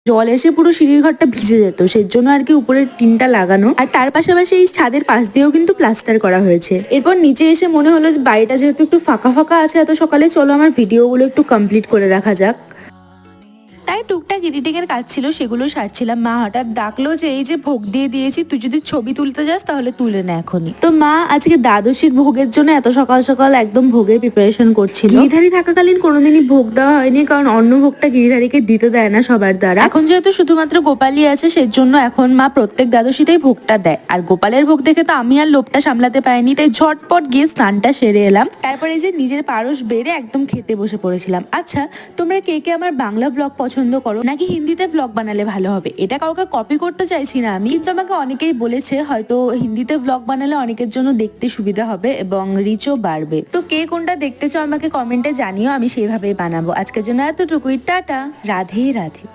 জল এসে পুরো সিঁড়ির ঘরটা ভিজে যেত, সেই জন্য আর কি উপরের টিনটা লাগানো, আর তার পাশাপাশি এই ছাদের পাশ দিয়েও কিন্তু প্লাস্টার করা হয়েছে। এরপর নিচে এসে মনে হলো যে বাড়িটা যেহেতু একটু ফাঁকা ফাঁকা আছে এত সকালে, চলো আমার ভিডিওগুলো একটু কমপ্লিট করে রাখা যাক। তাই টুকটাক এডিটিংয়ের কাজ ছিল, সেগুলো সারছিলাম। মা হঠাৎ ডাকলো যে এই যে ভোগ দিয়ে দিয়েছি, তুই যদি ছবি তুলতে যাস তাহলে তুলে নে এখনই। তো মা আজকে দ্বাদশীর ভোগের জন্য এত সকাল সকাল একদম ভোগের প্রিপারেশন করছিল। গিরিধারী থাকাকালীন কোনোদিনই ভোগ দেওয়া হয়নি, কারণ অন্য ভোগটা গিরিধারীকে দিতে দেয় না সবার দ্বারা। এখন যেহেতু শুধুমাত্র গোপালই আছে, সেজন্য এখন মা প্রত্যেক দ্বাদশীতেই ভোগটা দেয়। আর গোপালের ভোগ দেখে তো আমি আর লোভটা সামলাতে পারিনি, তাই ঝটপট গিয়ে স্নানটা সেরে এলাম। তারপরে যে নিজের পারস বেড়ে একদম খেতে বসে পড়েছিলাম। আচ্ছা, তোমরা কে কে আমার বাংলা ব্লগ পছন্দ করো নাকি হিন্দিতে ব্লগ বানালে ভালো হবে? এটা কাউকে কপি করতে চাইছি না আমি, কিন্তু আমাকে অনেকেই বলেছে হয়তো হিন্দিতে ব্লগ বানালে অনেকের জন্য দেখতে সুবিধা হবে এবং রিচও বাড়বে। তো কে কোনটা দেখতে চাও আমাকে কমেন্টে জানিও, আমি সেইভাবেই বানাবো। আজকের জন্য এতটুকুই, টাটা, রাধে রাধে।